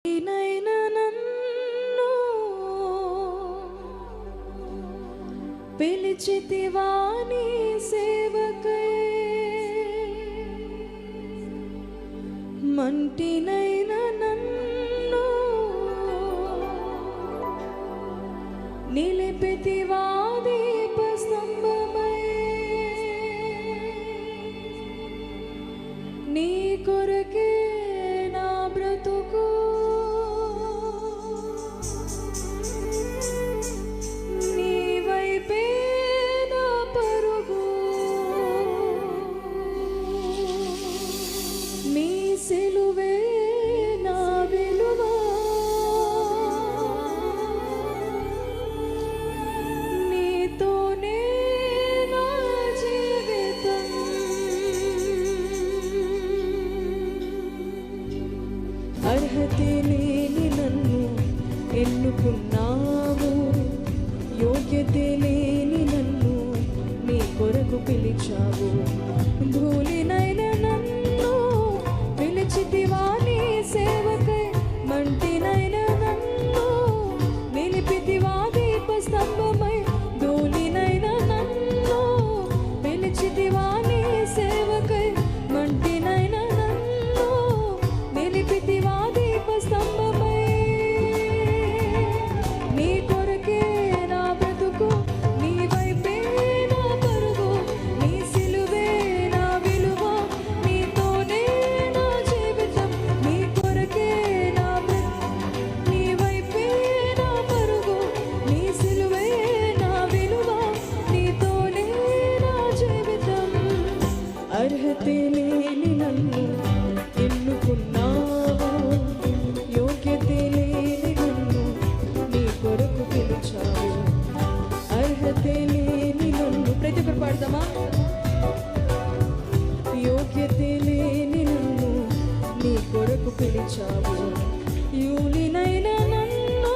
నైనా నన్ను పిలిచితివా నీ సేవకై, మంటినైనా నన్ను నిలిపితివా దీప స్తంభమై, నీ కొరకే నా బ్రతుకు నీ వైపే నా పరుగు, నీ సిలువే నా విలువ, నీతోనే నా జీవితం. అర్హతే లేని నన్ను ఎన్నుకున్నావు, యోగ్యతే లేని నన్ను నీ కొరకు పిలిచావు. ధూళినైన నన్ను పిలిచితివా నీ సేవకై, మంటినైన నన్ను నిలిపితివా దీప స్తంభమై, ధూళినైన నన్ను పిలిచితివా నీ సేవకై, మంటినైన నన్ను నిలిపితివా దీప స్తంభమై, నీ కొరకే నా బ్రతుకు నీ వైపే నా పరుగు, నీ సిలువే నా విలువ, నీతోనే నా జీవితం. నీ కొరకే నా నీ వైపే నా పరుగు, నీ సిలువే నా విలువ, నీతోనే నా జీవితం. అర్హతే లేని నన్ను ఎన్నుకున్నావు, యోగ్యతే లేని నన్ను నీ కొరకు పిలిచావు. అర్హతే లేని నన్ను ప్రతి ఒక్కరు పాడదామా? యోగ్యతే లేని నన్ను నీ కొరకు పిలిచావు. యూలినైన నన్ను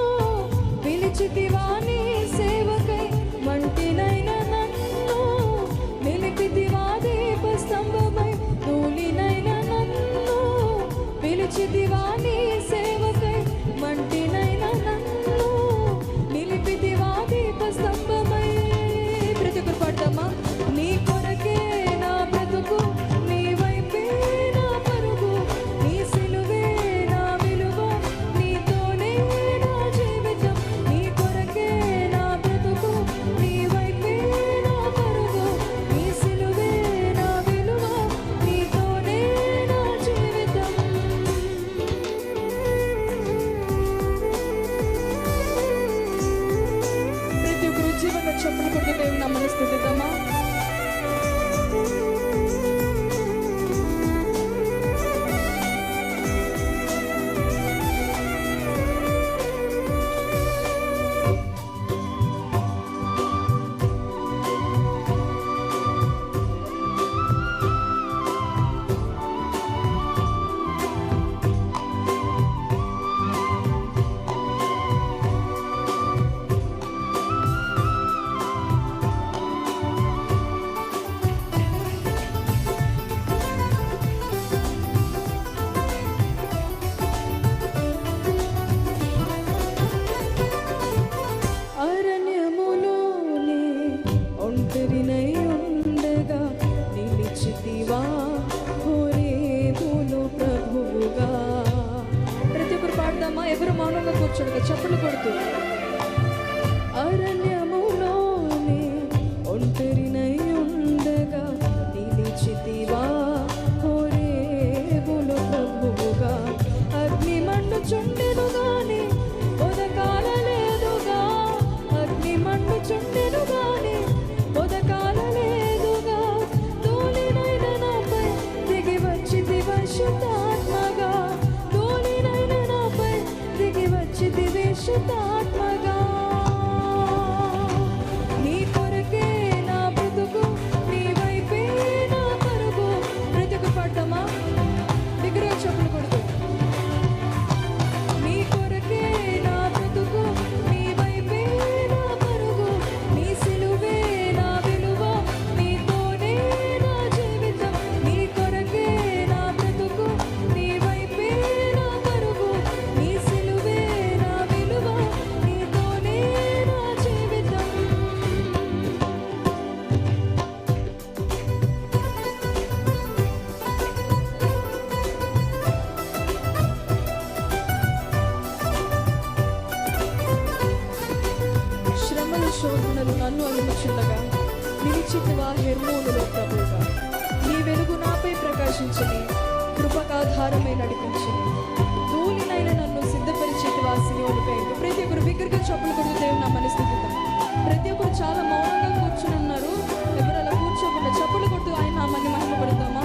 పిలిచితివా నీ సేవకై, మంటినైన నన్ను నిలిపితివా దీప స్తంభమై, ధూళినైన నన్ను పిలిచితివా నీ సేవకై, మంటినైన నన్ను నిలిపితివా దీప స్తంభమై. ప్రతి ఒక్కరు పాడతామా? నీ కొరకే నా బ్రతుకు నీ వైపే నా పరుగు, నీ సిలువే నా విలువ, నీతోనే నా జీవితం. నీ కొరకే నా బ్రతుకు నీ వైపే నా పరుగు, నీ సిలువే నా విలువ, నీతోనే నా జీవితం. ప్రతి ఒక్కరు జీవన చెప్పులు కొడుతూ దేవుని నామమున స్తుతిద్దామా? అరణ్యములోనే ఒంటరినై ఉండగా నిలిచితివా హోరేబులో ప్రభువుగా. ప్రతి ఒక్కరు పాడదామా? ఎవరు మౌనంగా కూర్చోడుగా చప్పులు కొడుతూ. అరణ్యములోనే ఒంటరినై ఉండగా నిలిచితివా హోరేబులో ప్రభువుగా. అగ్ని మండుచుండెను గాని ఉదకాల లేదుగా, అగ్ని మండుచుండెను గాని ఉదకాల లేదుగా, ధూళినైన నాపై దిగి వచ్చితివా శుద్ధాత్మగా, ధూళినైన నాపై దిగి వచ్చితివే శుద్ధాత్మగా. నీ కొరకే నా బ్రతుకు నీ వైపే నా పరుగు. ప్రతి ఒక్కరు పాడతామా? దగ్గరగా చెప్పులు కొడుతూ. నీ కొరకే నా బ్రతుకు నీ వైపే నా పరుగు, నీ సిలువే నా విలువ, నీతోనే నా జీవితం. నీ కొరకే నా బ్రతుకు నీ వైపే నా పరుగు, నీ శోధనలు నన్ను అలుముచుండగా నిలిచితివా హెర్మోనులో ప్రభువుగా. నీ వెలుగు నాపై ప్రకాశించని, కృపకాధారమై నడిపించని, ధూళినైన నన్ను సిద్ధపరిచేటివా సియోనుపై. ప్రతి ఒక్కరు బిగ్గరగా చప్పులు కొడుతూ దేవుని నామమున స్తుతిద్దాం. ప్రతి ఒక్కరు చాలా మౌనంగా కూర్చుని ఉన్నారు. ఎవరు అలా కూర్చోకుండా చప్పులు కొడుతూ ఆయన నామాన్ని మహిమపడతామా?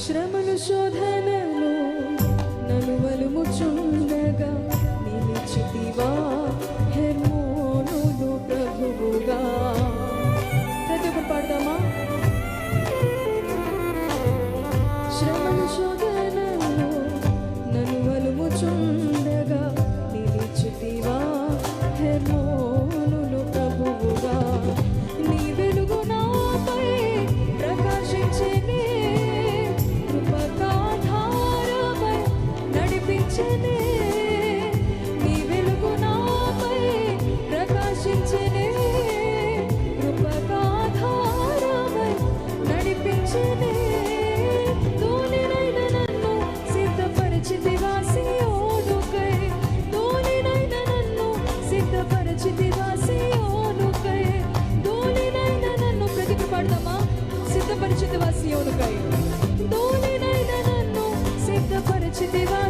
శ్రమలు శోధనలు నన్ను వలుముచుండగా నిలిచితివా హెర్మోనులో ప్రభువుగా. ప్రతి ఒక్కరు పాడదామా? శ్రమలు శోధనలు నన్ను వలుముచుండగా నిలిచితివా హెర్మోనులో ప్రభువుగా. నీ వెలుగు నాపై ప్రకాశించెనే, కృపకాధారమై నడిపించెనే. నీ వెలుగు నాపై ప్రకాశించెనే, కృపకాధారమై నడిపించెనే. ధూళినైన నన్ను సిద్ధపరిచితివా సియోనుకై. ధూళినైన నన్ను సిద్ధపరిచితివా సియోనుకై. ధూళినైన నన్ను ప్రతికి పాడదామా? సిద్ధపరిచితివా సియోనుకై. ధూళినైన నన్ను సిద్ధపరిచితివా